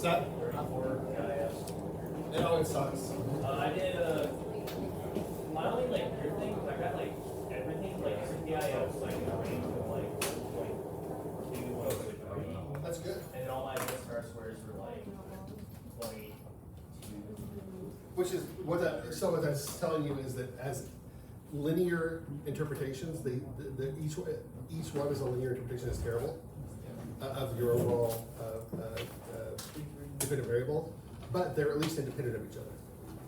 What's that? 34 GIS. No, it sucks. I did my only like weird thing is I got like everything like GIS like in a range of like 1.2 That's good. and then all my star squares were like 0.2. Which is what that. So what that's telling you is that as linear interpretations, each one is a linear interpretation is terrible of your overall dependent variable, but they're at least independent of each other.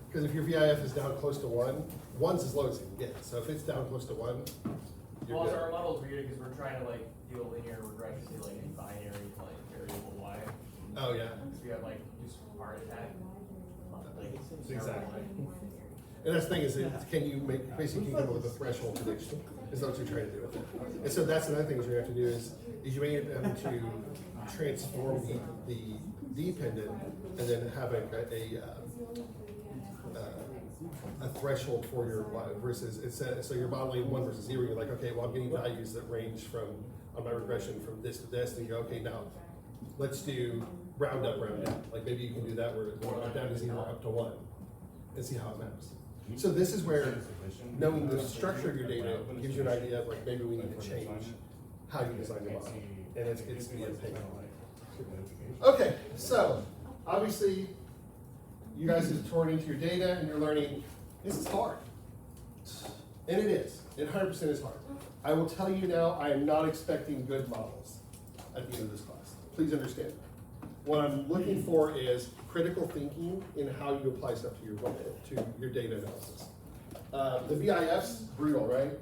Because if your VIF is down close to 1, 1's as low as you can get. So if it's down close to 1, you're Well, good. so our model's weird because we're trying to like do a linear regression to like a binary like variable y. Oh yeah. So you have like just heart attack. Like Exactly. And that's the thing is, can you make basically you come up with a threshold prediction? Is what you're trying to do with it. And so that's another thing you're going to have to do is you may have to transform the dependent and then have a threshold for your y versus so you're modeling 1 versus 0. You're like, okay, well I'm getting values that range from on my regression from this to this, and you go, okay, now let's do round up, round down. Like maybe you can do that where down to 0 up to 1 and see how it maps. So this is where knowing the structure of your data gives you an idea of like maybe we need to change how you design your model, and it's the pain. Okay, so obviously you guys have torn into your data and you're learning this is hard, and it is. It 100% is hard. I will tell you now, I am not expecting good models at the end of this class. Please understand. What I'm looking for is critical thinking in how you apply stuff to your data analysis. The VIF's brutal, right?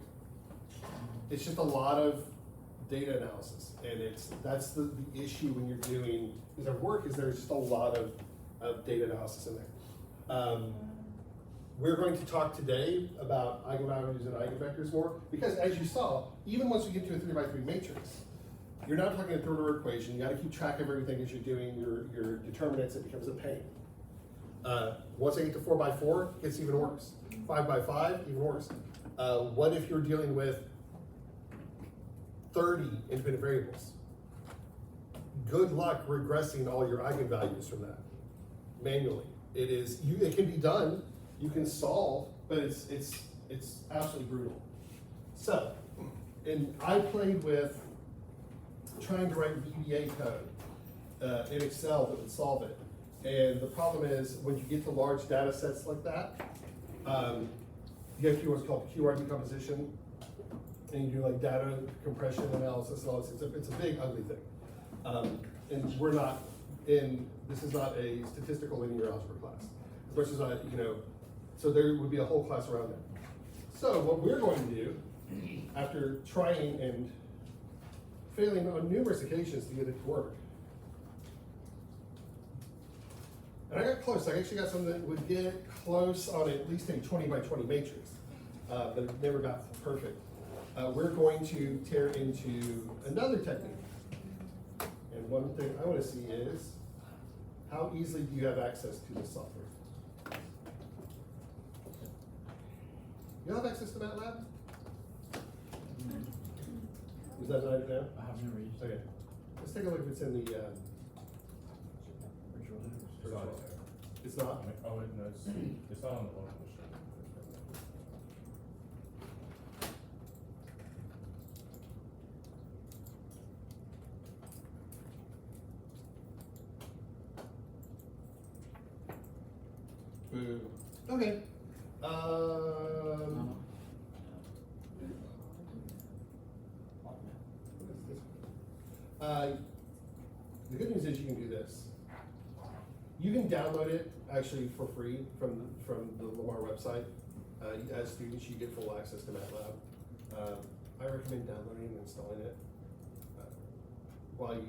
It's just a lot of data analysis, and that's the issue when you're doing our work is there's just a lot of data analysis in there. We're going to talk today about eigenvalues and eigenvectors more, because as you saw, even once you get to a 3x3 matrix, you're not talking a third order equation. You got to keep track of everything as you're doing your determinants. It becomes a pain. Once I get to 4x4, it gets even worse. 5x5, even worse. What if you're dealing with 30 independent variables? Good luck regressing all your eigenvalues from that manually. It can be done. You can solve, but it's absolutely brutal. So, and I played with trying to write VBA code in Excel that would solve it. And the problem is when you get to large data sets like that, you have to do what's called QR decomposition, and you do like data compression analysis and all this. It's a big ugly thing. And we're not this is not a statistical linear algebra class. As much as so there would be a whole class around that. So what we're going to do, after trying and failing on numerous occasions to get it to work. And I got close. I actually got something that would get close on at least a 20x20 matrix, but it never got perfect. We're going to tear into another technique. And one thing I want to see is, how easily do you have access to this software? You have access to MATLAB? Is that not there? I have never used it. Okay. Let's take a look if it's in the Virtual. It's not. Oh, wait, no, it's not on the local machine. Boo. Okay. The good news is you can do this. You can download it actually for free from the Lamar website. As students, you get full access to MATLAB. I recommend downloading and installing it while you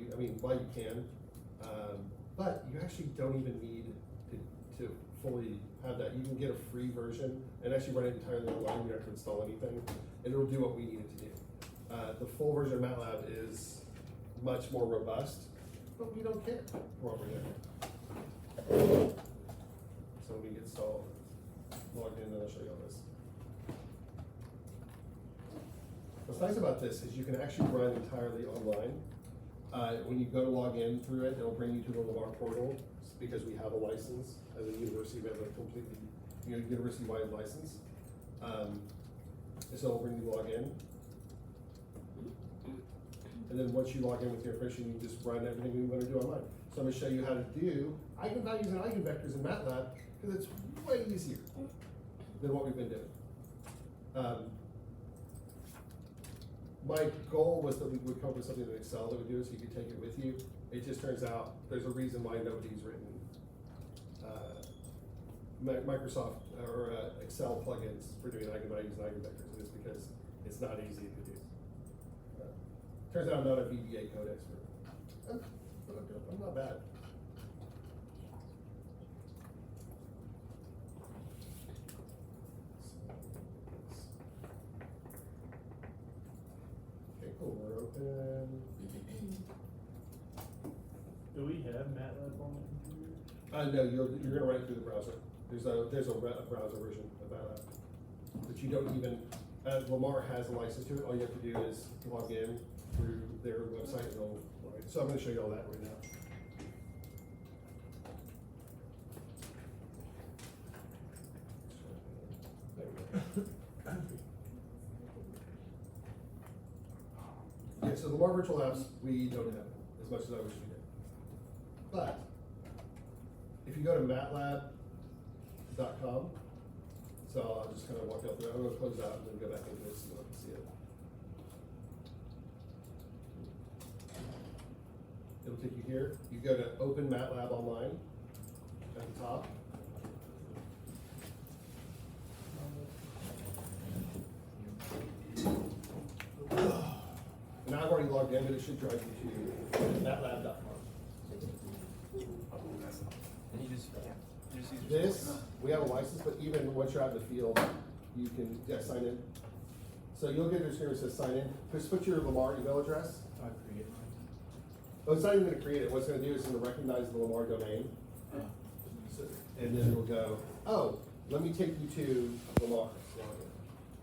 can. But you actually don't even need to fully have that. You can get a free version and actually run it entirely online. You don't have to install anything, and it'll do what we need it to do. The full version of MATLAB is much more robust, but we don't care for what we're doing. So when we get installed, log in, and I'll show you all this. What's nice about this is you can actually run entirely online. When you go to log in through it, it'll bring you to the Lamar portal. because we have a license as a university, we have a completely, university-wide license. And so when you log in, and then once you log in with your information, you just run everything you want to do online. So I'm gonna show you how to do eigenvalues and eigenvectors in MATLAB, because it's way easier than what we've been doing. My goal was that we would come up with something in Excel that would do it so you could take it with you. It just turns out there's a reason why nobody's written Microsoft or Excel plugins for doing eigenvalues and eigenvectors. It is because it's not easy to do. Turns out I'm not a VBA code expert. But I'm not bad. Okay, cool, we're open. Do we have MATLAB on the computer? No, you're gonna run it through the browser. There's a browser version of that, but you don't even, Lamar has a license to it. All you have to do is log in through their website and they'll, so I'm gonna show you all that right now. There we go. Yeah, so the Lamar Virtual Labs, we don't have as much as I wish we did. But if you go to MATLAB.com, so I'll just kind of walk out through. I'm gonna close out and then go back into this so you can see it. It'll take you here. You go to Open MATLAB Online at the top. And I've already logged in, but it should drive you to MATLAB.com. This, we have a license, but even once you're out in the field, you can, sign in. So you'll get a screen that says sign in. Just put your Lamar email address. Oh, it's not even gonna create it. What it's gonna do is it's gonna recognize the Lamar domain. So, and then it'll go, oh, let me take you to Lamar.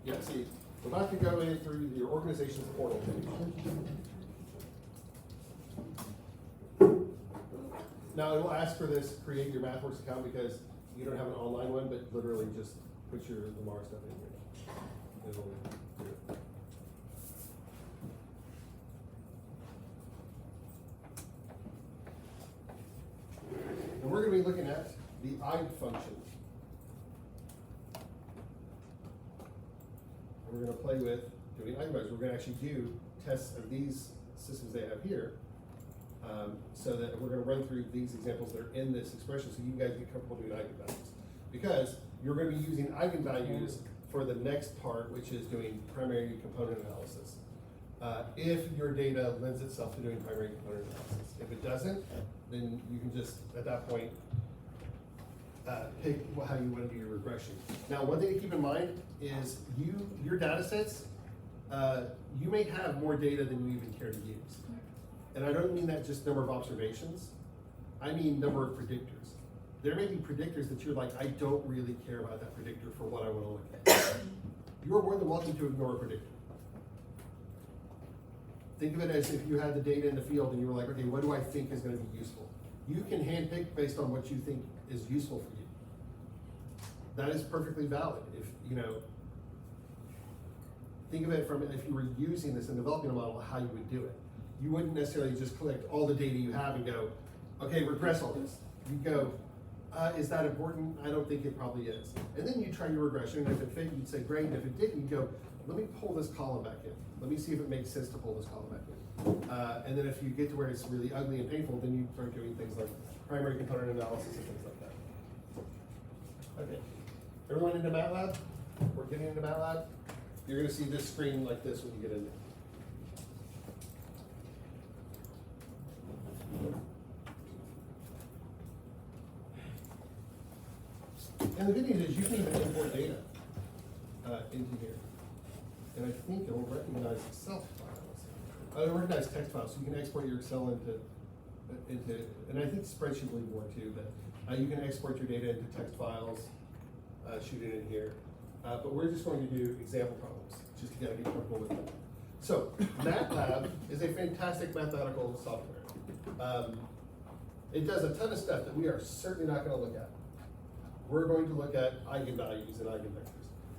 Yeah, see, we're about to go in through your organization's portal page. Now, it will ask for this, create your MathWorks account, because you don't have an online one, but literally just put your Lamar stuff in here. It'll do it. And we're gonna be looking at the eigen function. We're gonna play with doing eigenvalues. We're gonna actually do tests of these systems they have here. So that we're gonna run through these examples that are in this expression so you guys get comfortable doing eigenvalues. Because you're gonna be using eigenvalues for the next part, which is doing primary component analysis. If your data lends itself to doing primary component analysis. If it doesn't, then you can just, at that point, pick how you wanna do your regression. Now, one thing to keep in mind is your data sets, you may have more data than you even care to use. And I don't mean that just number of observations, I mean number of predictors. There may be predictors that you're like, I don't really care about that predictor for what I want to look at. You are more than welcome to ignore a predictor. Think of it as if you had the data in the field and you were like, okay, what do I think is going to be useful? You can handpick based on what you think is useful for you. That is perfectly valid. If, think of it from if you were using this and developing a model, how you would do it. You wouldn't necessarily just collect all the data you have and go, okay, regress all this. You'd go, is that important? I don't think it probably is. And then you try your regression, and if it fit, you'd say great, and if it didn't, you'd go, let me pull this column back in. Let me see if it makes sense to pull this column back in. And then if you get to where it's really ugly and painful, then you start doing things like primary component analysis and things like that. Okay, everyone into MATLAB? We're getting into MATLAB? You're gonna see this screen like this when you get in there. And the good news is you can even import data into here. And I think it'll recognize Excel files. It'll recognize text files, so you can export your Excel into, and I think spreadsheet will be more too, but you can export your data into text files, shoot it in here. But we're just going to do example problems, just to get comfortable with it. So, MATLAB is a fantastic mathematical software. It does a ton of stuff that we are certainly not gonna look at. We're going to look at eigenvalues and eigenvectors.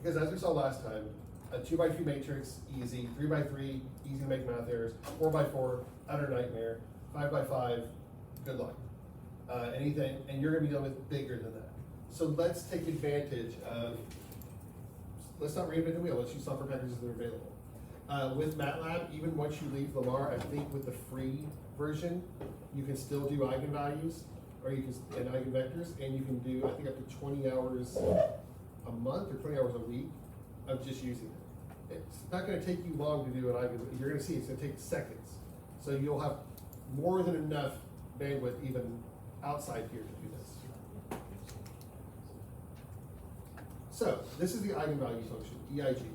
Because as we saw last time, a 2x2 matrix, easy, 3x3, easy to make math errors, 4x4, utter nightmare, 5x5, good luck. Anything, and you're gonna be dealing with bigger than that. So let's take advantage of, let's not reinvent the wheel, let's use software packages that are available. With MATLAB, even once you leave Lamar, I think with the free version, you can still do eigenvalues, or you can, and eigenvectors, and you can do, I think, up to 20 hours a month or 20 hours a week of just using it. It's not gonna take you long to do an eigenvalue. You're gonna see it's gonna take seconds. So you'll have more than enough bandwidth even outside here to do this. So this is the eigenvalue function, EIG.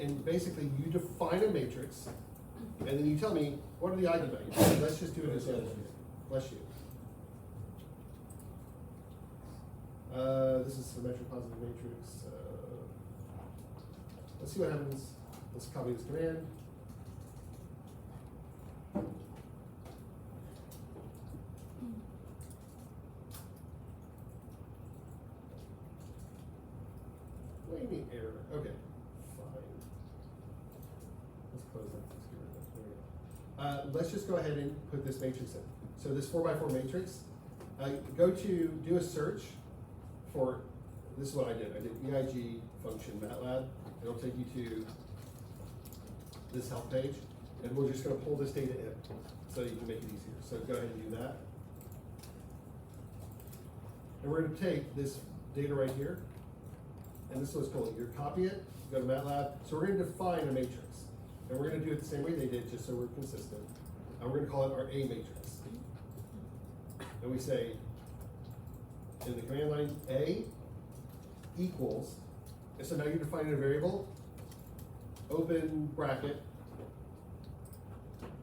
And basically you define a matrix, and then you tell me, what are the eigenvalues? Let's just do it as bless you. This is symmetric positive matrix. Let's see what happens. Let's copy this command. What do you mean error? Okay, fine. Let's close that. Let's get rid of that. There we go. Let's just go ahead and put this matrix in. So this 4x4 matrix, go to do a search for, this is what I did. I did EIG function MATLAB. It'll take you to this help page, and we're just gonna pull this data in so you can make it easier. So go ahead and do that. And we're gonna take this data right here, and this is what's cool. You copy it, go to MATLAB. So we're gonna define a matrix. And we're gonna do it the same way they did, just so we're consistent. And we're gonna call it our A matrix. And we say, in the command line, A equals, and so now you're defining a variable, open bracket,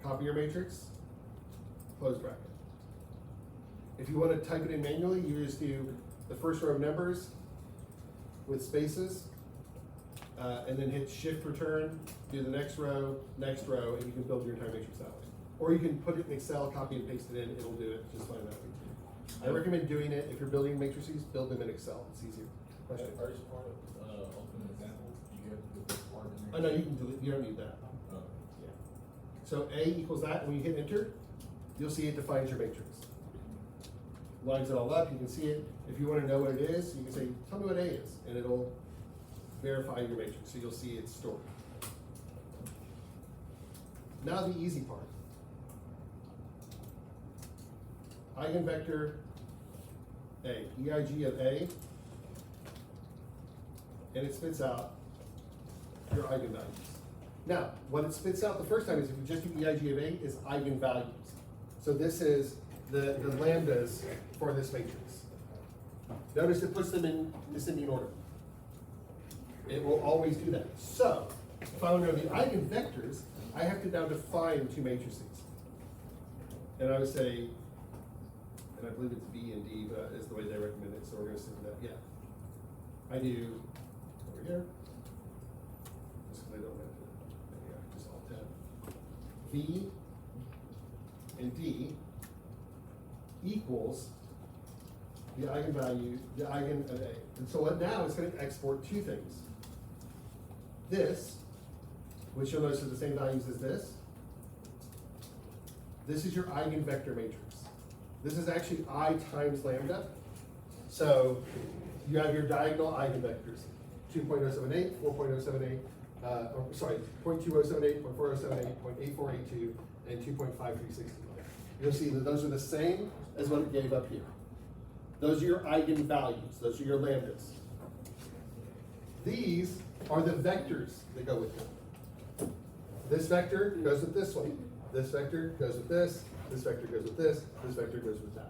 copy your matrix, close bracket. If you want to type it in manually, you just do the first row of numbers with spaces, and then hit shift return, do the next row, and you can build your entire matrix that way. Or you can put it in Excel, copy and paste it in, it'll do it just fine that way too. I recommend doing it, if you're building matrices, build them in Excel, it's easier. Question? That first part of, open example, you have to put this part in there? Oh, no, you can delete, you don't need that. Oh. Yeah. So A equals that, and when you hit enter, you'll see it defines your matrix. Lines it all up, you can see it. If you want to know what it is, you can say, tell me what A is, and it'll verify your matrix, so you'll see it's stored. Now the easy part. Eigenvector A, EIG of A, and it spits out your eigenvalues. Now, what it spits out the first time is if you just do EIG of A is eigenvalues. So this is the lambdas for this matrix. Notice it puts them in descending order. It will always do that. So, if I want to know the eigenvectors, I have to now define two matrices. And I would say, and I believe it's B and D, but is the way they recommend it, so we're going to stick with that. Yeah. I do over here. Just because I don't have to. Yeah, just Alt tab. V and D equals the eigenvalue, the eigen of A. And so what now is going to export two things. This, which you'll notice are the same values as this. This is your eigenvector matrix. This is actually I times lambda. So you have your diagonal eigenvectors. 2.078, 4.078, sorry, 0.2078, 0.4078, 0.8482, and 2.5365. You'll see that those are the same as what it gave up here. Those are your eigenvalues. Those are your lambdas. These are the vectors that go with them. This vector goes with this one. This vector goes with this. This vector goes with this. This vector goes with that.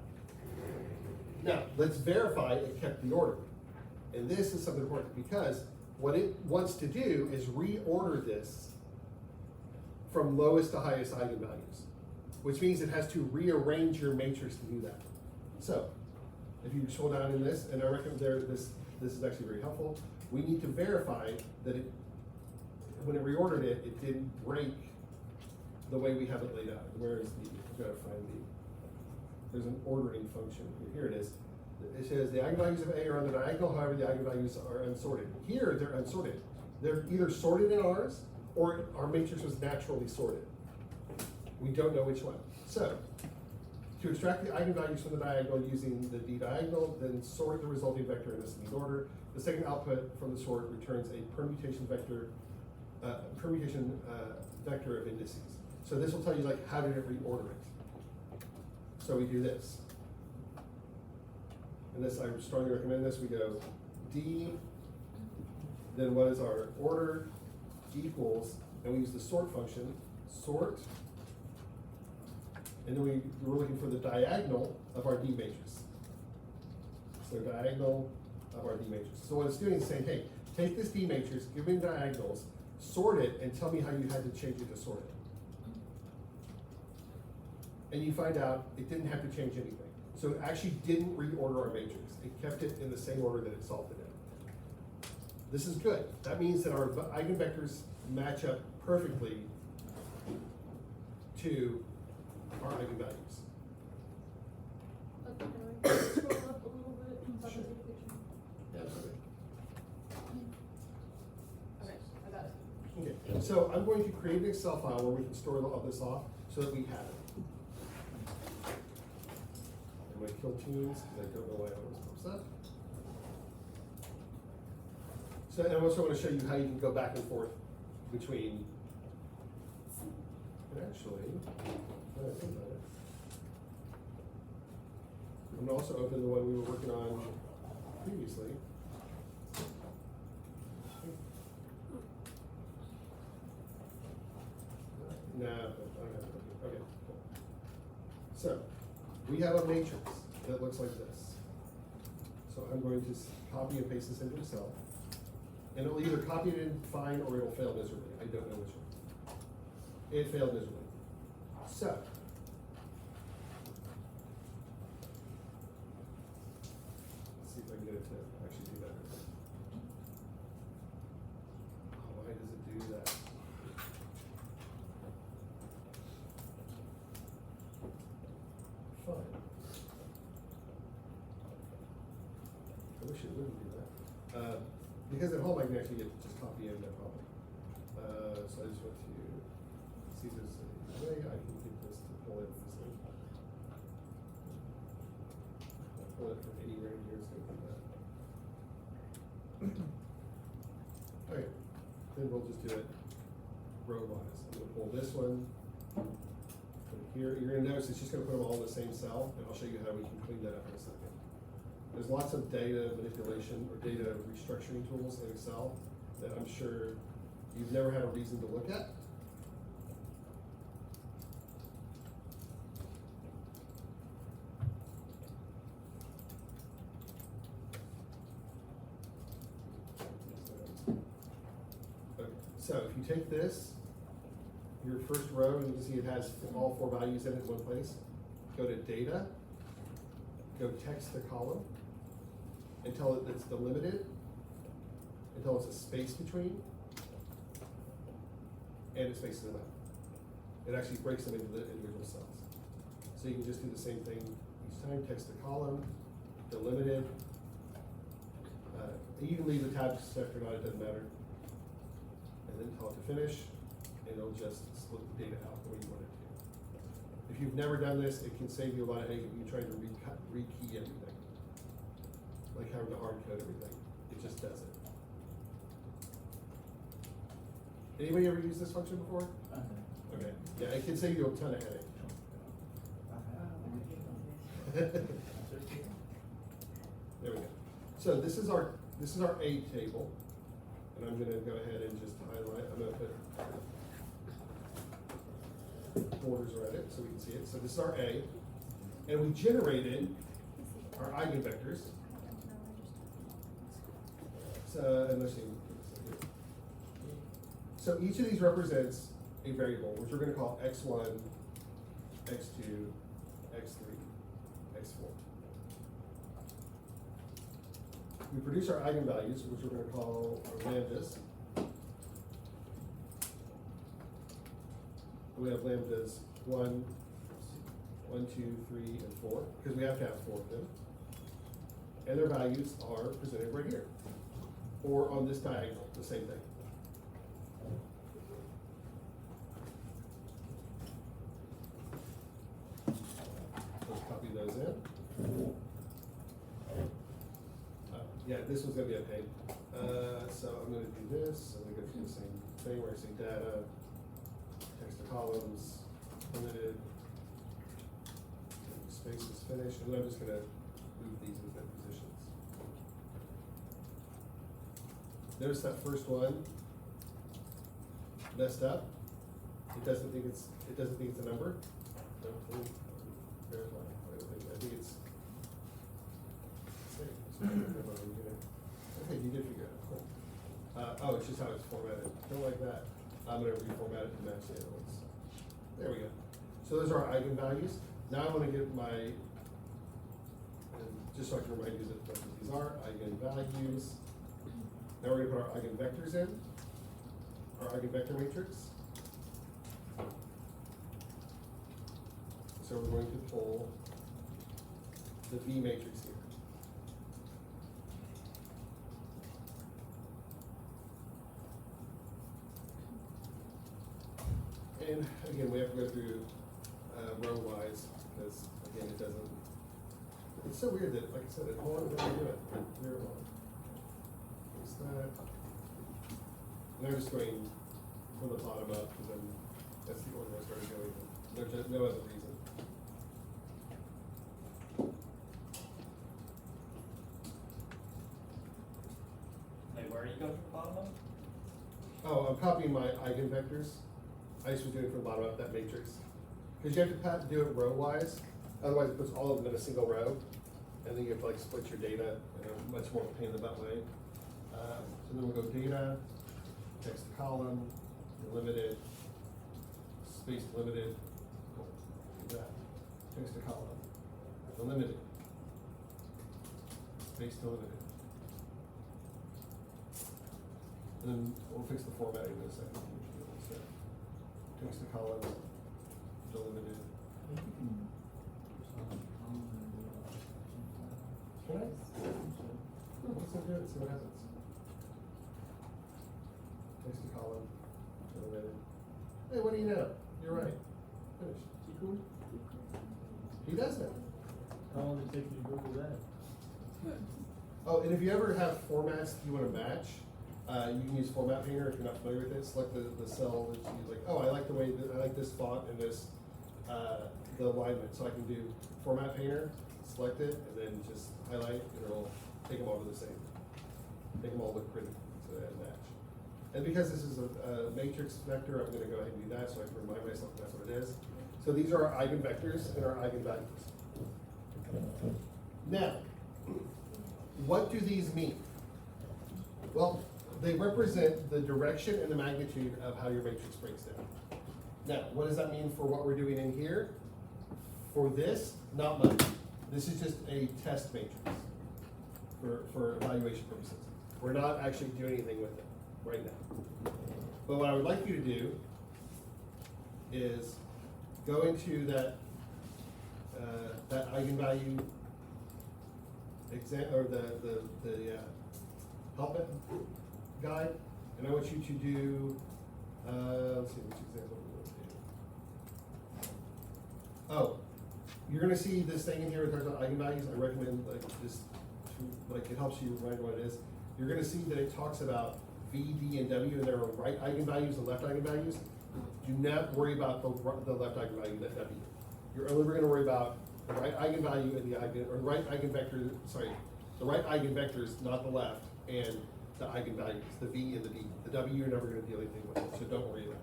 Now, let's verify it kept the order. And this is something important because what it wants to do is reorder this from lowest to highest eigenvalues, which means it has to rearrange your matrix to do that. So, if you scroll down in this, and I recommend this is actually very helpful, we need to verify that it, when it reordered it, it didn't break the way we have it laid out. Where is the, I've got to find there's an ordering function. Here it is. It says the eigenvalues of A are on the diagonal, however, the eigenvalues are unsorted. Here, they're unsorted. They're either sorted in ours, or our matrix was naturally sorted. We don't know which one. So, to extract the eigenvalues from the diagonal using the D diagonal, then sort the resulting vector in ascending order. The second output from the sort returns a permutation vector of indices. So this will tell you like how did it reorder it. So we do this. And this, I strongly recommend this. We go D, then what is our order equals, and we use the sort function, sort, and then we're looking for the diagonal of our D matrix. So diagonal of our D matrix. So what it's doing is saying, hey, take this D matrix, give me diagonals, sort it, and tell me how you had to change it to sort it. And you find out it didn't have to change anything. So it actually didn't reorder our matrix. It kept it in the same order that it solved it in. This is good. That means that our eigenvectors match up perfectly to our eigenvalues. Okay, can we scroll up a little bit so I can Sure. take a picture? Absolutely. Okay, I got it. Okay, so I'm going to create an Excel file where we can store all this off so that we have it. I'm going to kill tunes because I don't know why it always pops up. So and I also want to show you how you can go back and forth between, and actually, now that I think about it, I'm going to also open the one we were working on previously. No, I don't have it. Okay, cool. So, we have a matrix that looks like this. So I'm going to copy and paste this into Excel. And it'll either copy it in fine or it'll fail miserably. I don't know which one. It failed miserably. So, let's see if I can get it to actually do that. Oh, why does it do that? Fine. I wish it wouldn't do that. Because at home I can actually just copy in no problem. So I just want to see if there's a way I can get this to pull it easily. I'll pull it from anywhere in here, it's gonna do that. Okay, then we'll just do it row wise. I'm gonna pull this one. From here, you're gonna notice it's just gonna put them all in the same cell, and I'll show you how we can clean that up in a second. There's lots of data manipulation or data restructuring tools in Excel that I'm sure you've never had a reason to look at. Okay, so if you take this, your first row, and you can see it has all four values in it in one place. Go to data, go text to column, until it's delimited, until it's a space between, and it spaces them out. It actually breaks them into the individual cells. So you can just do the same thing each time, text to column, delimited. You can leave the tab select or not, it doesn't matter. And then tell it to finish, and it'll just split the data out the way you want it to. If you've never done this, it can save you a lot of headache if you try to rekey everything. Like having to hard code everything. It just does it. Anybody ever used this function before? Okay. Yeah, it can save you a ton of headache. There we go. So this is our A table, and I'm going to go ahead and just highlight. I'm going to put borders around it so we can see it. So this is our A, and we generated our eigenvectors. So, and let's see. So each of these represents a variable, which we're going to call x1, x2, x3, x4. We produce our eigenvalues, which we're going to call our lambdas. We have lambdas 1, 1, 2, 3, and 4, because we have to have 4 of them. And their values are presented right here, or on this diagonal, the same thing. Let's copy those in. Yeah, this one's gonna be a pain. So I'm gonna do this, I'm gonna go through the same thing where I say data, text to columns, limited, space is finished, and then I'm just gonna move these into their positions. Notice that first one messed up. It doesn't think it's a number. No, verify. I think it's. Okay, you did figure it out. Cool. Oh, it's just how it's formatted. Don't like that. I'm gonna reformat it to match the other ones. There we go. So those are our eigenvalues. Now I want to get my, and just so I can remind you that what these are, eigenvalues. Now we're gonna put our eigenvectors in, our eigenvector matrix. So we're going to pull the V matrix here. And again, we have to go through row-wise, because again, it doesn't, it's so weird that, like I said, it won't really do it. Very long. Fix that. And I'm just going from the bottom up, because then that's the order I started going. There's just no other reason. Like, where are you going from the bottom up? Oh, I'm copying my eigenvectors. I just was doing it from the bottom up, that matrix. Because you have to do it row-wise, otherwise it puts all of them in a single row, and then you have to like split your data in a much more pain in the butt way. So then we'll go data, text to column, limited, space limited, cool, do that. Text to column, limited, space to limited. And then we'll fix the formatting in a second. Text to column, delimited. Can I? Let's do it, see what happens. Text to column, delimited. Hey, what do you know? You're right. Finished. Is he cool? He does that. How long did it take you to Google that? Oh, and if you ever have formats you want to match, you can use Format Painter if you're not familiar with it. Select the cell that you like. Oh, I like the way that I like this font and this the alignment. So I can do Format Painter, select it, and then just highlight, and it'll take them all to the same. Make them all look pretty, so they match. And because this is a matrix vector, I'm going to go ahead and do that so I can remind myself that's what it is. So these are our eigenvectors and our eigenvalues. Now, what do these mean? Well, they represent the direction and the magnitude of how your matrix breaks down. Now, what does that mean for what we're doing in here? For this, not much. This is just a test matrix for evaluation purposes. We're not actually doing anything with it right now. But what I would like you to do is go into that eigenvalue exam, or the help guide, and I want you to do, let's see, which example we want to do. Oh, you're gonna see this thing in here that talks about eigenvalues. I recommend it helps you remind what it is. You're gonna see that it talks about V, D, and W, and there are right eigenvalues and left eigenvalues. Do not worry about the left eigenvalue, that W. You're only gonna worry about the right eigenvalue and the right eigenvector, sorry, the right eigenvectors, not the left, and the eigenvalues, the V and the D. The W, you're never gonna do anything with it, so don't worry about it.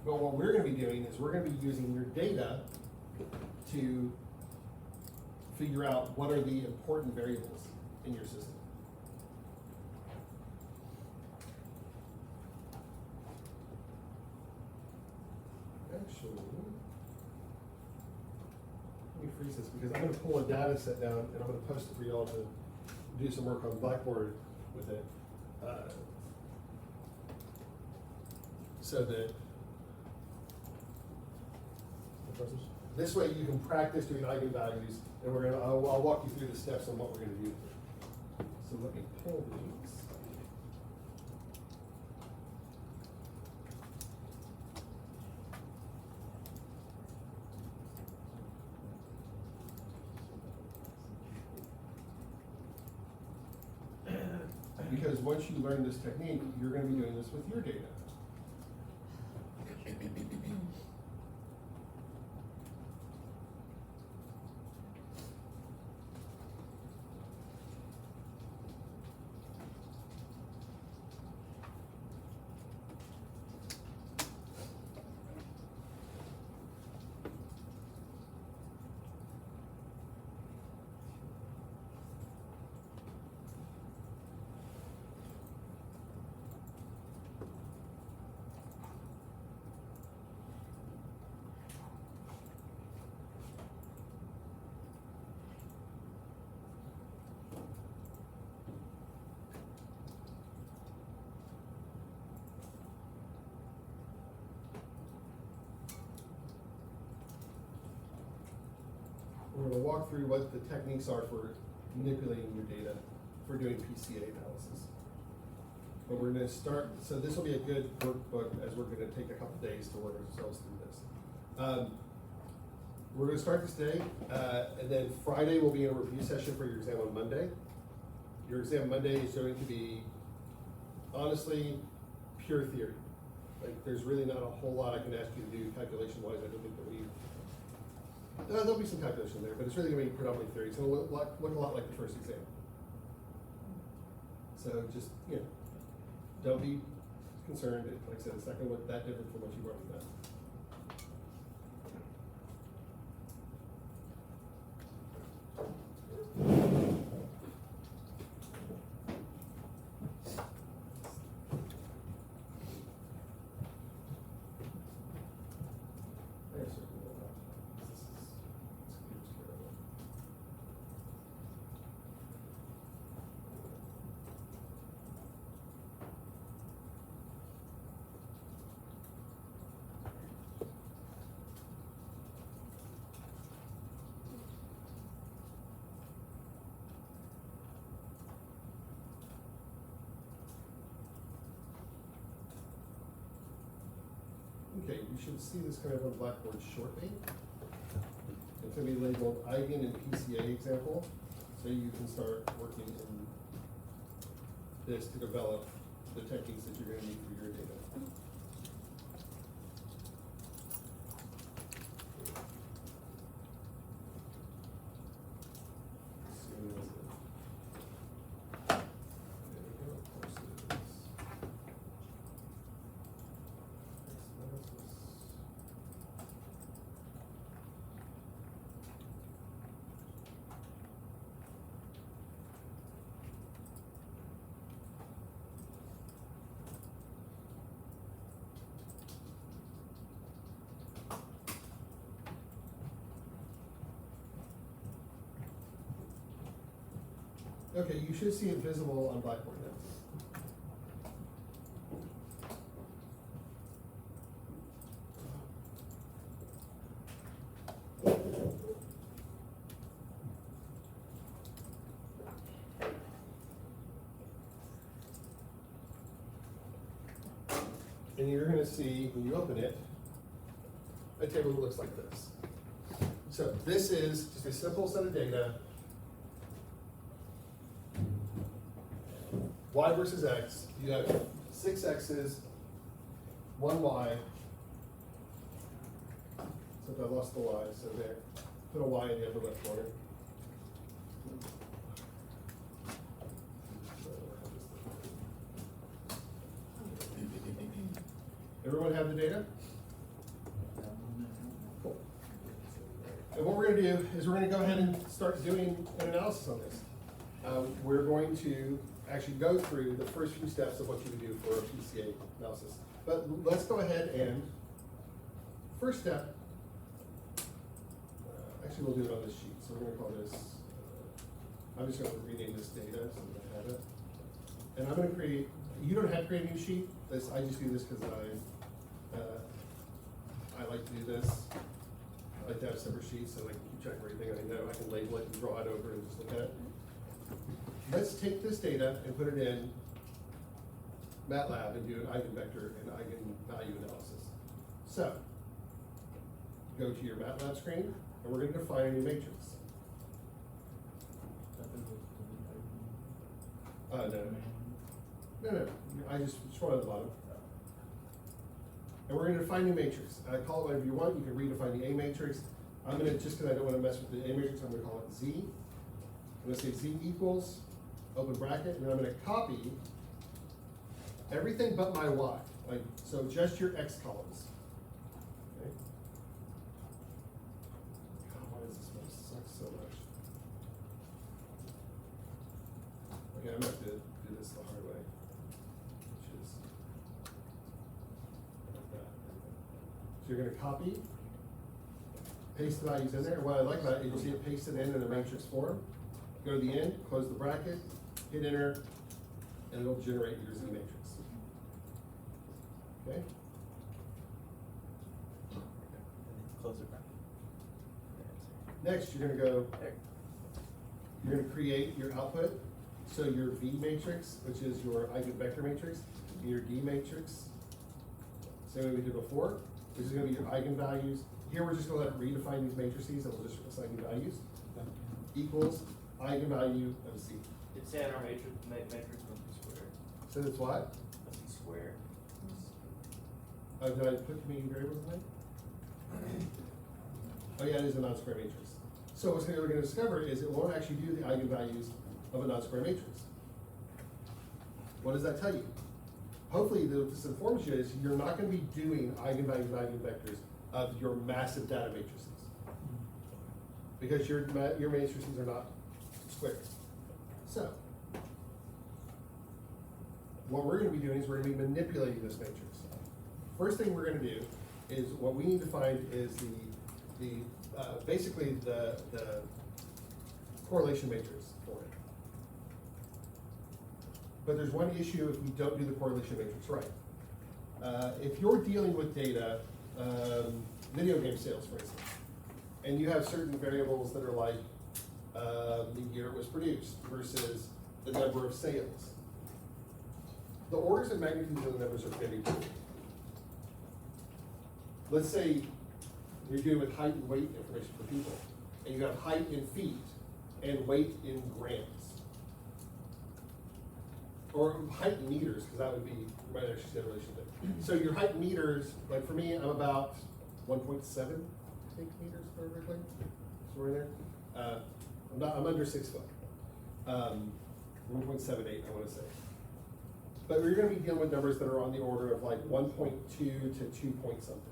But what we're gonna be doing is we're gonna be using your data to figure out what are the important variables in your system. Actually, let me freeze this because I'm going to pull a data set down and I'm going to post it for y'all to do some work on Blackboard with it. So that This way you can practice doing eigenvalues, and I'll walk you through the steps on what we're gonna do. So let me pull these. Because once you learn this technique, you're gonna be doing this with your data. We're gonna walk through what the techniques are for manipulating your data for doing PCA analysis. But we're gonna start, so this will be a good workbook as we're gonna take a couple days to work ourselves through this. We're gonna start this day, and then Friday will be a review session for your exam on Monday. Your exam Monday is going to be, honestly, pure theory. Like, there's really not a whole lot I can ask you to do calculation-wise. I don't think that there'll be some calculation there, but it's really gonna be predominantly theory. It's gonna look a lot like the first exam. So just, don't be concerned. Like I said, it's not gonna look that different from what you've already done. Okay, you should see this kind of on Blackboard shortly. It's gonna be labeled Eigen and PCA example, so you can start working in this to develop the techniques that you're gonna need for your data. Okay, you should see it visible on Blackboard now. And you're gonna see, when you open it, a table that looks like this. So this is just a simple set of data. Y versus X, you have 6 X's, 1 Y. So I lost the Y, so there. Put a Y in the upper left corner. Everyone have the data? Cool. And what we're gonna do is we're gonna go ahead and start doing an analysis on this. We're going to actually go through the first few steps of what you would do for a PCA analysis. But let's go ahead and, first step, actually we'll do it on this sheet. So we're gonna call this, I'm just gonna rename this data so that I have it. And I'm gonna create, you don't have to create a new sheet. I just do this because I like to do this. like to have separate sheets so I can keep track of everything I know. I can label it and draw it over and just look at it. Let's take this data and put it in MATLAB and do an eigenvector and eigenvalue analysis. So, go to your MATLAB screen, and we're gonna define a new matrix. No, I just scroll at the bottom. And we're gonna define a new matrix. I call it whatever you want, you can redefine the A matrix. I'm gonna, just because I don't wanna mess with the A matrix, I'm gonna call it Z. I'm gonna say Z equals, open bracket, and then I'm gonna copy everything but my Y. Like, so just your X columns. Okay? God, why does this one suck so much? Okay, I'm gonna have to do this the hard way. Which is like that. So you're gonna copy, paste the values in there. What I like about it is you see it pasted in a matrix form. Go to the end, close the bracket, hit enter, and it'll generate your Z matrix. Okay? Close the bracket. Next, you're gonna create your output. So your V matrix, which is your eigenvector matrix, your D matrix, same way we did before, which is gonna be your eigenvalues. Here, we're just gonna let it redefine these matrices, and we'll just assign the values. Equals eigenvalue of Z. It's saying our matrix must be square. So that's what? Must be square. Did I put community variables in there? Oh yeah, it is a non-square matrix. So what we're gonna discover is it won't actually do the eigenvalues of a non-square matrix. What does that tell you? Hopefully, what this informs you is you're not gonna be doing eigenvalues and eigenvectors of your massive data matrices. Because your matrices are not square. So, what we're gonna be doing is we're gonna be manipulating this matrix. First thing we're gonna do is, what we need to find is basically the correlation matrix for it. But there's one issue if we don't do the correlation matrix right. If you're dealing with data, video game sales, for instance, and you have certain variables that are like the year it was produced versus the number of sales, the orders of magnitude of the numbers are very different. Let's say you're dealing with height and weight information for people, and you have height in feet and weight in grams. Or height in meters, because that would be, you might actually say a relationship. So your height in meters, like for me, I'm about 1.7, I think, meters vertically, somewhere there. I'm under 6 foot. 1.78, I want to say. But you're going to be dealing with numbers that are on the order of like 1.2 to 2 point something.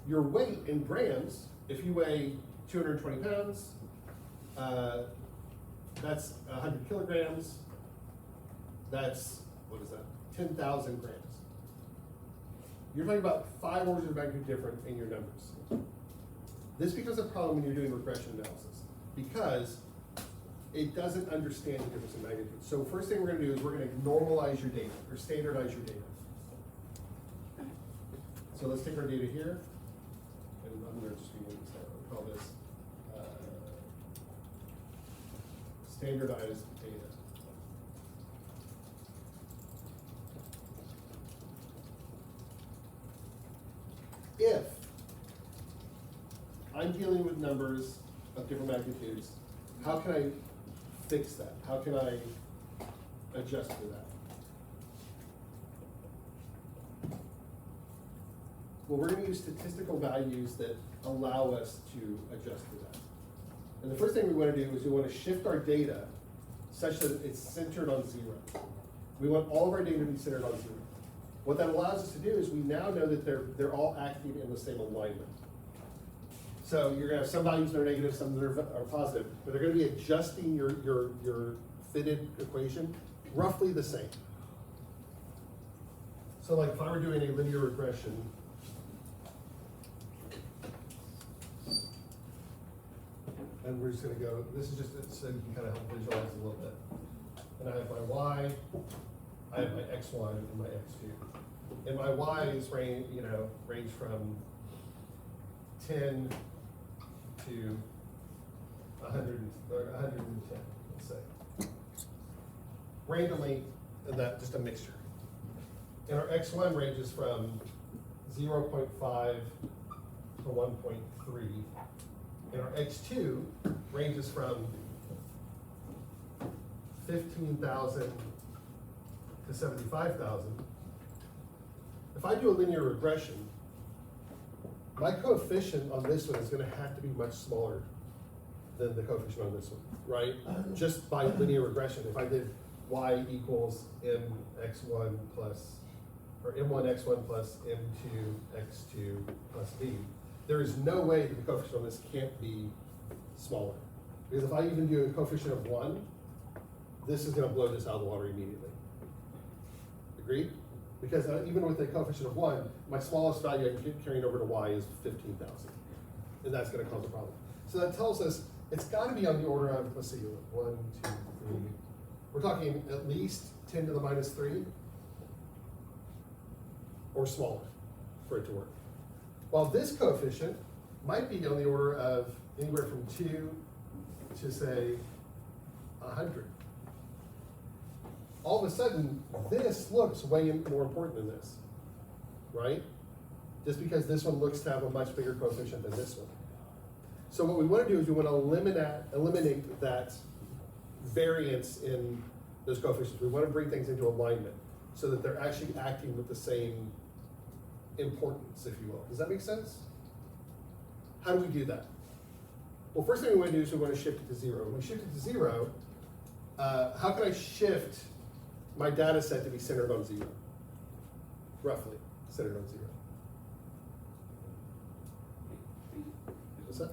Your weight in grams, if you weigh 220 pounds, that's 100 kilograms. That's, what is that? 10,000 grams. You're talking about 5 orders of magnitude different in your numbers. This becomes a problem when you're doing regression analysis because it doesn't understand the difference in magnitude. So first thing we're gonna do is we're gonna normalize your data or standardize your data. So let's take our data here, and I'm gonna just call this standardized data. If I'm dealing with numbers of different magnitudes, how can I fix that? How can I adjust for that? Well, we're going to use statistical values that allow us to adjust for that. And the first thing we want to do is we want to shift our data such that it's centered on 0. We want all of our data to be centered on 0. What that allows us to do is we now know that they're all acting in the same alignment. So you're gonna have some values that are negative, some that are positive, but they're gonna be adjusting your fitted equation roughly the same. So like if I were doing a linear regression, and we're just gonna go, this is just so you can kind of help visualize a little bit. And I have my Y, I have my XY and my X2. And my Y's range from 10 to 100 or 110, let's say. Randomly, that just a mixture. And our x1 ranges from 0.5 to 1.3. And our x2 ranges from 15,000 to 75,000. If I do a linear regression, my coefficient on this one is going to have to be much smaller than the coefficient on this one, right? Just by linear regression. If I did y equals mx1 plus, or m1x1 plus m2x2 plus b, there is no way that the coefficient on this can't be smaller. Because if I even do a coefficient of 1, this is going to blow this out of the water immediately. Agreed? Because even with a coefficient of 1, my smallest value I can keep carrying over to y is 15,000. And that's going to cause a problem. So that tells us it's got to be on the order of, let's see, 1, 2, 3. We're talking at least 10 to the minus 3 or smaller for it to work. While this coefficient might be on the order of anywhere from 2 to, say, 100. All of a sudden, this looks way more important than this, right? Just because this one looks to have a much bigger coefficient than this one. So what we want to do is we want to eliminate that variance in those coefficients. We want to bring things into alignment so that they're actually acting with the same importance, if you will. Does that make sense? How do we do that? Well, first thing we want to do is we want to shift it to 0. When we shift it to 0, how can I shift my data set to be centered on 0? Roughly centered on 0. What's that?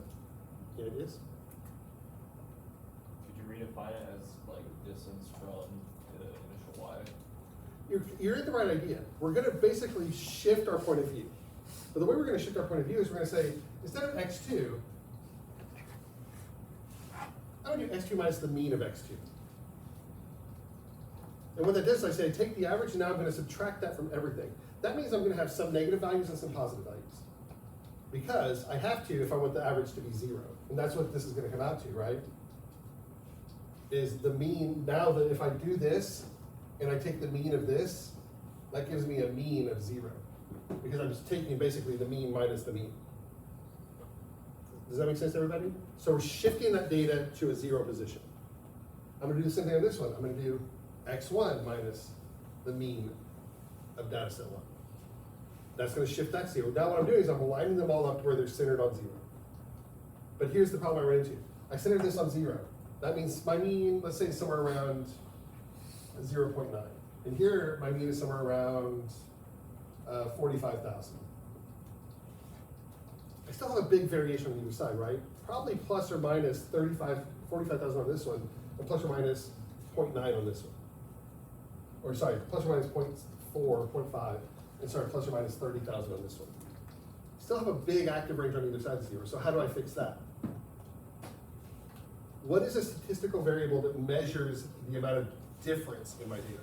Any ideas? Could you redefine it as like distance from the initial y? You're in the right idea. We're going to basically shift our point of view. But the way we're going to shift our point of view is we're going to say, instead of x2, I'm going to do x2 minus the mean of x2. And what that does is I say, take the average, and now I'm going to subtract that from everything. That means I'm going to have some negative values and some positive values. Because I have to if I want the average to be 0. And that's what this is going to come out to, right? Is the mean, now that if I do this, and I take the mean of this, that gives me a mean of 0. Because I'm just taking basically the mean minus the mean. Does that make sense to everybody? So we're shifting that data to a 0 position. I'm going to do the same thing on this one. I'm going to do x1 minus the mean of data set 1. That's going to shift that 0. Now what I'm doing is I'm aligning them all up to where they're centered on 0. But here's the problem I ran into. I centered this on 0. That means my mean, let's say, somewhere around 0.9. And here, my mean is somewhere around 45,000. I still have a big variation on either side, right? Probably plus or minus 45,000 on this one, and plus or minus 0.9 on this one. Or sorry, plus or minus 0.4, 0.5, and sorry, plus or minus 30,000 on this one. Still have a big active range on either side of 0, so how do I fix that? What is a statistical variable that measures the amount of difference in my data?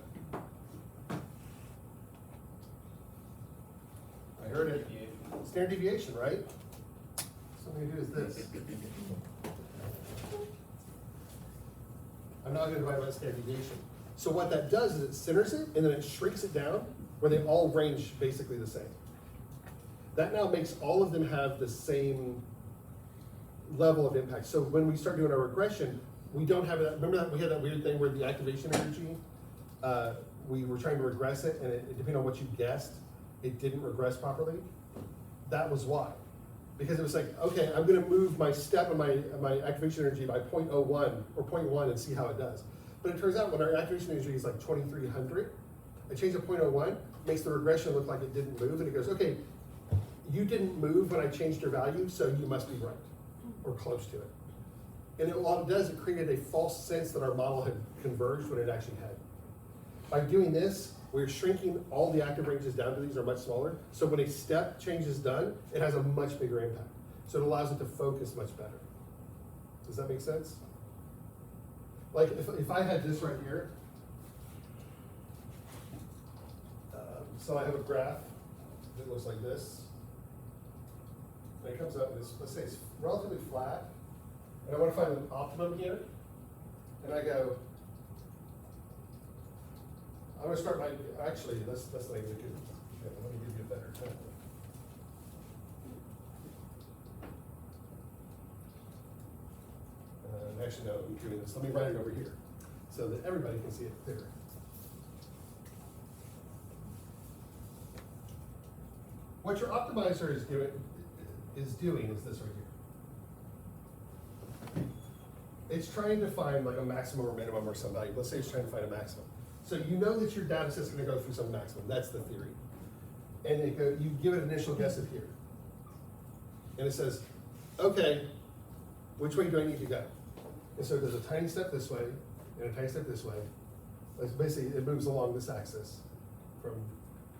I heard it. Standard deviation, right? So what I'm going to do is this. I'm not going to divide by standard deviation. So what that does is it centers it, and then it shrinks it down, where they all range basically the same. That now makes all of them have the same level of impact. So when we start doing our regression, we don't have that. Remember that we had that weird thing where the activation energy, we were trying to regress it, and depending on what you guessed, it didn't regress properly. That was why. Because it was like, okay, I'm going to move my step and my activation energy by 0.01 or 0.1 and see how it does. But it turns out when our activation energy is like 2300, a change of 0.01 makes the regression look like it didn't move, and it goes, okay, you didn't move when I changed your value, so you must be right, or close to it. And what it does, it created a false sense that our model had converged when it actually had. By doing this, we're shrinking all the active ranges down to these are much smaller, so when a step change is done, it has a much bigger impact. So it allows it to focus much better. Does that make sense? Like if I had this right here, so I have a graph that looks like this. and it comes up and it's, let's say it's relatively flat, and I wanna find an optimum here, and I go, I'm gonna start my, actually, that's not even good. Yeah, let me give you a better time. Actually, no, I'm doing this, let me write it over here, so that everybody can see it clearer. What your optimizer is doing is this right here. It's trying to find like a maximum or minimum or some value. Let's say it's trying to find a maximum. So you know that your data set's gonna go through some maximum, that's the theory. And you give it an initial guess of here. And it says, okay, which way do I need to go? And so it does a tiny step this way, and a tiny step this way. It's basically, it moves along this axis from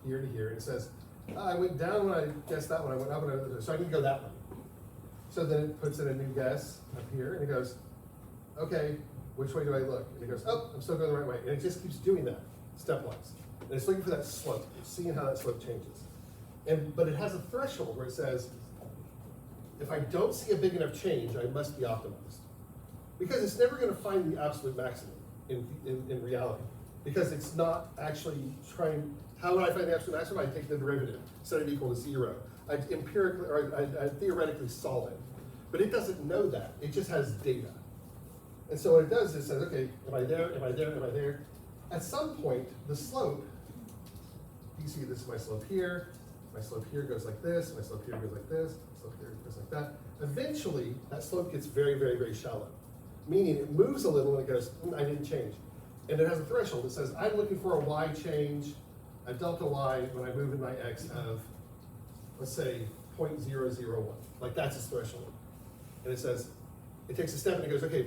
here to here, and it says, I went down when I guessed that one, I went up when I went, so I need to go that way. So then it puts in a new guess up here, and it goes, okay, which way do I look? And it goes, oh, I'm still going the right way. And it just keeps doing that, stepwise. And it's looking for that slope, it's seeing how that slope changes. But it has a threshold where it says, if I don't see a big enough change, I must be optimized. Because it's never gonna find the absolute maximum in reality. Because it's not actually trying, how would I find the absolute maximum? I take the derivative, set it equal to 0. I empirically, or I theoretically solve it. But it doesn't know that, it just has data. And so what it does is it says, okay, am I there, am I there, am I there? At some point, the slope, you see this is my slope here goes like this, my slope here goes like this, my slope here goes like that. Eventually, that slope gets very, very, very shallow. Meaning it moves a little and it goes, I didn't change. And it has a threshold that says, I'm looking for a Y change, a delta Y when I move in my X of, let's say, 0.001. Like that's its threshold. And it says, it takes a step and it goes, okay,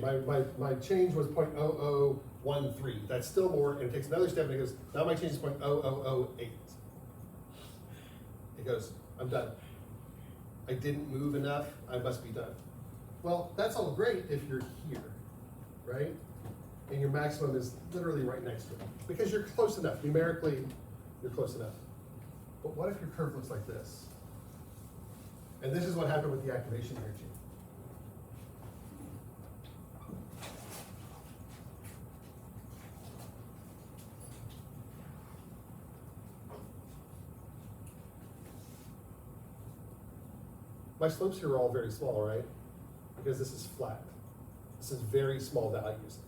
my change was 0.0013. That's still more, and it takes another step and it goes, now my change is 0.0008. It goes, I'm done. I didn't move enough, I must be done. Well, that's all great if you're here, right? And your maximum is literally right next to it. Because you're close enough, numerically, you're close enough. But what if your curve looks like this? And this is what happened with the activation energy. My slopes here are all very small, right? Because this is flat. This is very small values.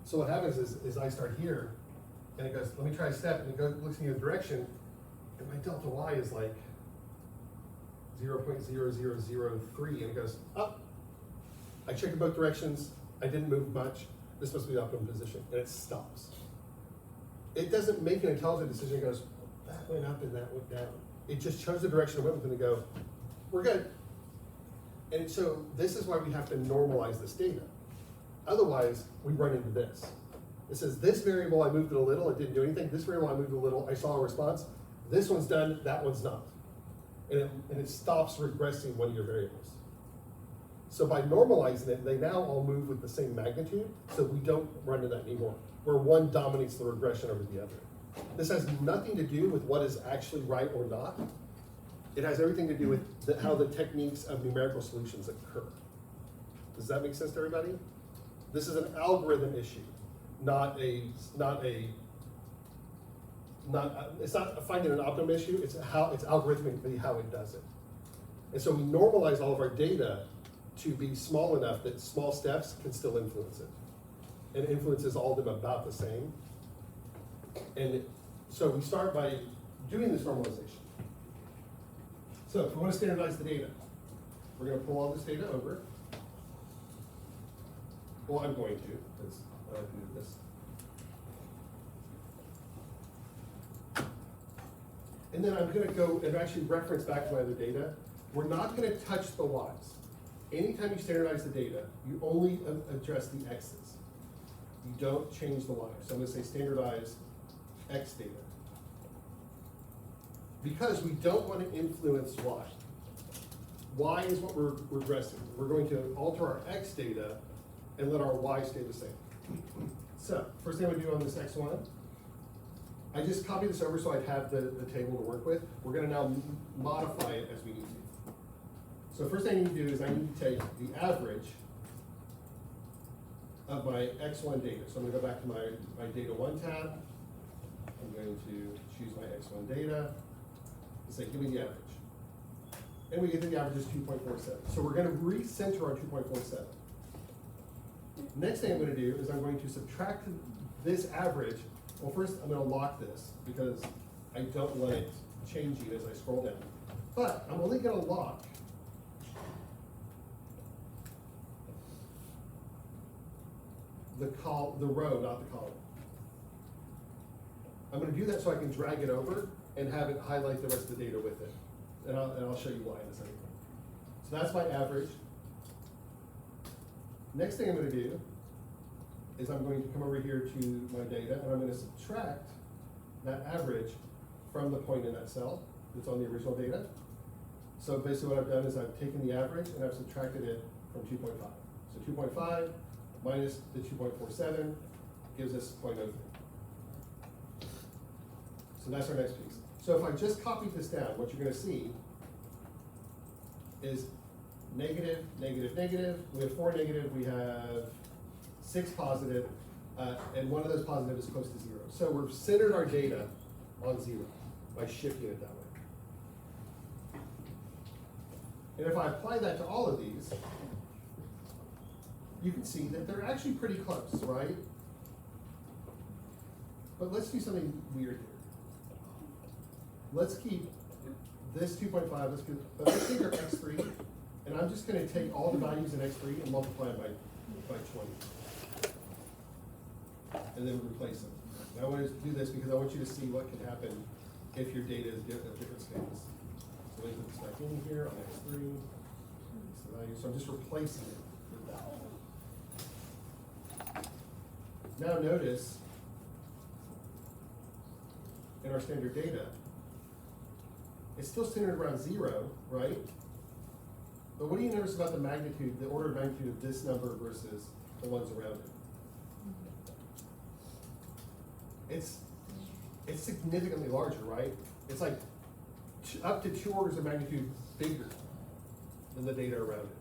So what happens is I start here, and it goes, let me try a step, and it goes, looks in the other direction, and my delta Y is like 0.0003, and it goes up. I check in both directions, I didn't move much, this must be the optimum position, and it stops. It doesn't make an intelligent decision, it goes, that went up and that went down. It just chose the direction it went with, and it go, we're good. And so this is why we have to normalize this data. Otherwise, we run into this. It says this variable, I moved it a little, it didn't do anything. This variable, I moved it a little, I saw a response. This one's done, that one's not. And it stops regressing one of your variables. So by normalizing it, they now all move with the same magnitude, so we don't run into that anymore, where one dominates the regression over the other. This has nothing to do with what is actually right or not. It has everything to do with how the techniques of numerical solutions occur. Does that make sense to everybody? This is an algorithm issue, it's not finding an optimum issue, it's algorithmically how it does it. And so we normalize all of our data to be small enough that small steps can still influence it. And it influences all of them about the same. And so we start by doing this normalization. So if we want to standardize the data, we're going to pull all this data over. Well, I'm going to, because I like to do this. And then I'm going to go and actually reference back to my other data. We're not going to touch the Y's. Anytime you standardize the data, you only address the X's. You don't change the Y's. So I'm going to say standardize X data. Because we don't want to influence Y. Y is what we're regressing. We're going to alter our X data and let our Y stay the same. So, first thing we do on this X1, I just copy this over so I'd have the table to work with. We're going to now modify it as we need to. So first thing I need to do is I need to take the average of my X1 data. So I'm gonna go back to my data 1 tab. I'm going to choose my X1 data and say, give me the average. And we get that the average is 2.47. So we're gonna recenter our 2.47. Next thing I'm gonna do is I'm going to subtract this average. Well, first I'm gonna lock this because I don't want it changing as I scroll down. But I'm only gonna lock the row, not the column. I'm gonna do that so I can drag it over and have it highlight the rest of the data with it. And I'll show you why in a second. So that's my average. Next thing I'm gonna do is I'm going to come over here to my data and I'm gonna subtract that average from the point in that cell that's on the original data. So basically what I've done is I've taken the average and I've subtracted it from 2.5. So 2.5 minus the 2.47 gives us 0.03. So that's our next piece. So if I just copy this down, what you're gonna see is negative, negative, negative. We have 4 negative, we have 6 positive, and one of those positive is close to 0. So we've centered our data on 0 by shifting it that way. And if I apply that to all of these, you can see that they're actually pretty close, right? But let's do something weird here. Let's keep this 2.5, let's take our x3, and I'm just gonna take all the values in x3 and multiply it by 20. And then replace them. And I want to do this because I want you to see what can happen if your data is at different scales. So let me put this back in here on x3. So I'm just replacing it with that. Now notice, in our standard data, it's still centered around 0, right? But what do you notice about the magnitude, the order of magnitude of this number versus the ones around it? It's significantly larger, right? It's like up to 2 orders of magnitude bigger than the data around it.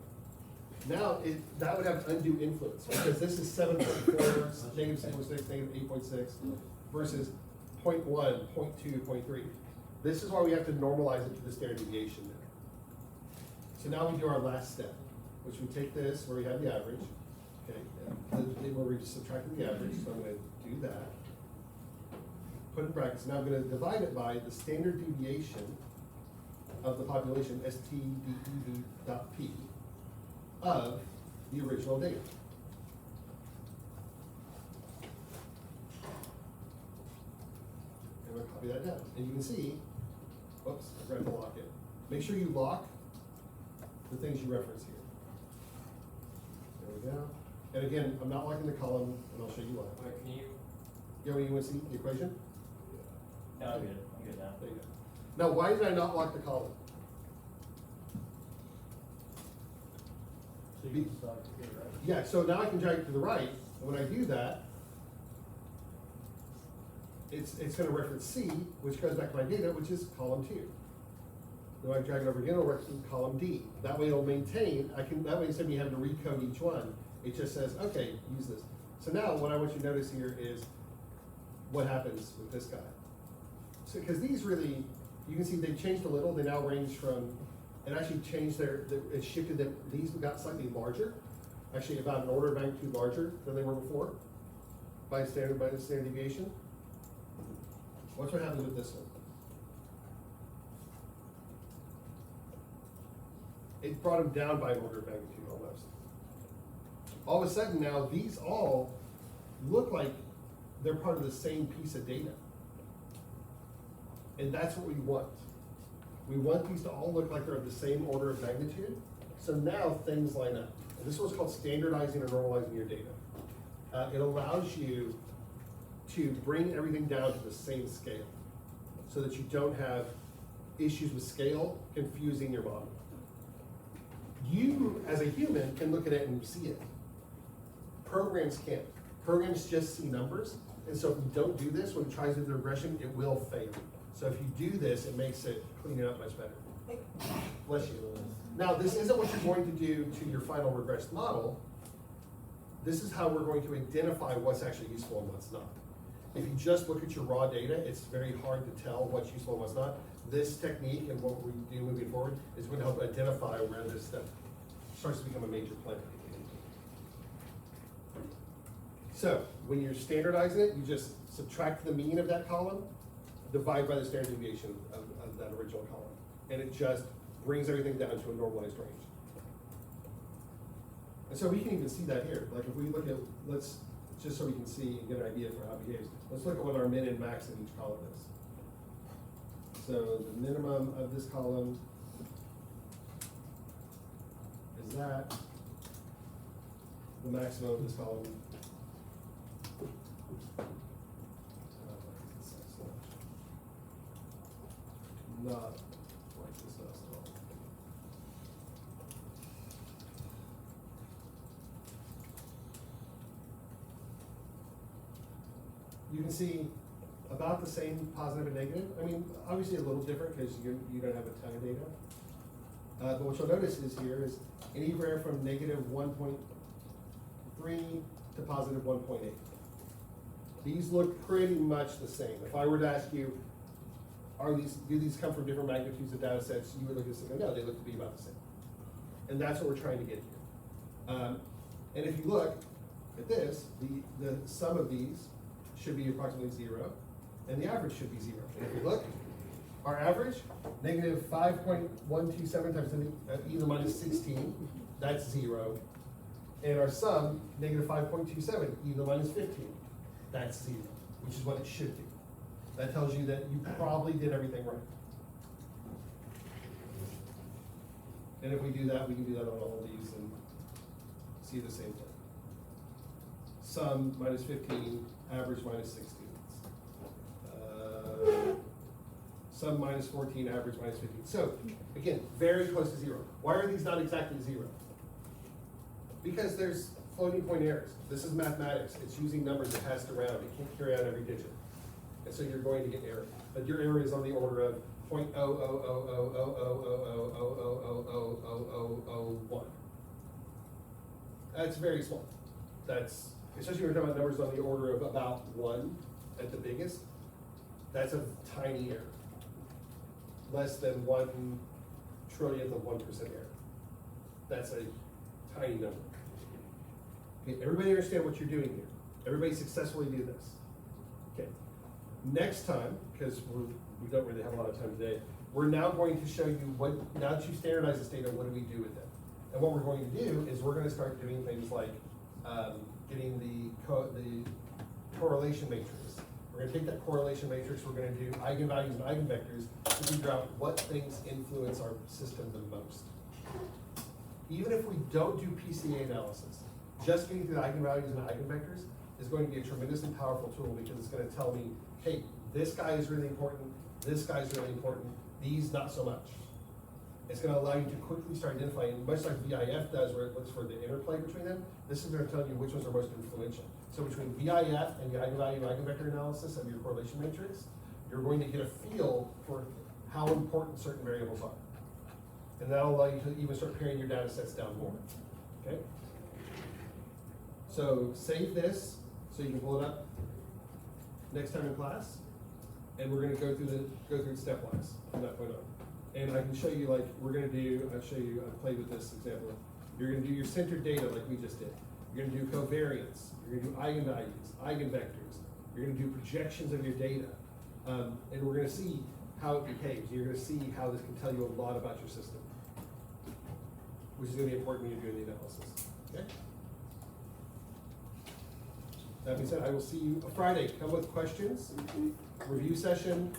Now, that would have undue influence because this is 7.4, negative 6.6, negative 8.6 versus 0.1, 0.2, 0.3. This is why we have to normalize it to the standard deviation there. So now we do our last step, which we take this where we have the average, okay, where we subtracted the average, so I'm going to do that. Put in brackets. Now I'm going to divide it by the standard deviation of the population, STDEV.P, of the original data. And we'll copy that down. And you can see, whoops, I forgot to lock it. Make sure you lock the things you reference here. There we go. And again, I'm not locking the column, and I'll show you why. Wait, can you? Yeah, you want to see the equation? No, I'm good. I'm good now. There you go. Now, why did I not lock the column? So you can start to get it right. Yeah, so now I can drag it to the right, and when I do that, it's gonna reference C, which goes back to my data, which is column 2. Then when I drag it over again, it'll reference column D. That way it'll maintain, that way instead of me having to recode each one, it just says, okay, use this. So now what I want you to notice here is what happens with this guy. So, because these really, you can see they changed a little, they now range from, it actually changed it shifted them, these got slightly larger, actually about an order of magnitude larger than they were before, by the standard deviation. Watch what happens with this one. It brought them down by an order of magnitude almost. All of a sudden now, these all look like they're part of the same piece of data. And that's what we want. We want these to all look like they're of the same order of magnitude. So now things line up. And this is what's called standardizing or normalizing your data. It allows you to bring everything down to the same scale so that you don't have issues with scale confusing your model. You, as a human, can look at it and see it. Programs can't. Programs just see numbers. And so if you don't do this, when it tries to do the regression, it will fail. So if you do this, it makes it clean it up much better. Bless you. Now, this isn't what you're going to do to your final regressed model. This is how we're going to identify what's actually useful and what's not. If you just look at your raw data, it's very hard to tell what's useful and what's not. This technique and what we do moving forward is going to help identify where this stuff starts to become a major player. So, when you're standardizing it, you just subtract the mean of that column, divide by the standard deviation of that original column. And it just brings everything down to a normalized range. And so we can even see that here. Like if we look at, let's, just so we can see and get an idea for how it behaves, let's look at what our min and max in each column is. So the minimum of this column is that. The maximum of this column. Not like this does at all. You can see about the same positive and negative. I mean, obviously a little different because you don't have a ton of data. But what you'll notice is here is anywhere from negative 1.3 to positive 1.8. These look pretty much the same. If I were to ask you, do these come from different magnitudes of data sets, you would look at this and go, no, they look to be about the same. And that's what we're trying to get here. And if you look at this, the sum of these should be approximately 0, and the average should be 0. And if you look, our average, negative 5.127 times e to the minus 16, that's 0. And our sum, negative 5.27 e to the minus 15, that's 0, which is what it should be. That tells you that you probably did everything right. And if we do that, we can do that on all these and see the same thing. Sum minus 15, average minus 16. Sum minus 14, average minus 15. So, again, very close to 0. Why are these not exactly 0? Because there's floating point errors. This is mathematics. It's using numbers it passed around. It can't carry out every digit. And so you're going to get error. But your error is on the order of 0.000000000000001. That's very small. That's, especially when you're talking about numbers on the order of about 1 at the biggest, that's a tiny error. Less than 1 trillionth of 1% error. That's a tiny number. Okay, everybody understand what you're doing here. Everybody successfully do this. Okay. Next time, because we don't really have a lot of time today, we're now going to show you what, now that you standardize this data, what do we do with it? And what we're going to do is we're going to start doing things like getting the correlation matrix. We're going to take that correlation matrix, we're going to do eigenvalues and eigenvectors to figure out what things influence our system the most. Even if we don't do PCA analysis, just getting through the eigenvalues and eigenvectors is going to be a tremendously powerful tool because it's going to tell me, hey, this guy is really important, this guy's really important, these not so much. It's going to allow you to quickly start identifying, much like VIF does, where it looks for the interplay between them. This is going to tell you which ones are most influential. So between VIF and the eigenvalue and eigenvector analysis of your correlation matrix, you're going to get a feel for how important certain variables are. And that'll allow you to even start paring your data sets down more. Okay? So save this so you can pull it up next time in class. And we're going to go through it stepwise from that point on. And I can show you, like, I'll play with this example. You're going to do your centered data like we just did. You're going to do covariance. You're going to do eigenvalues, eigenvectors. You're going to do projections of your data. And we're going to see how it behaves. You're going to see how this can tell you a lot about your system, which is going to be important when you're doing the analysis. Okay? That being said, I will see you Friday. Come with questions, review session,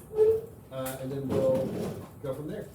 and then we'll go from there.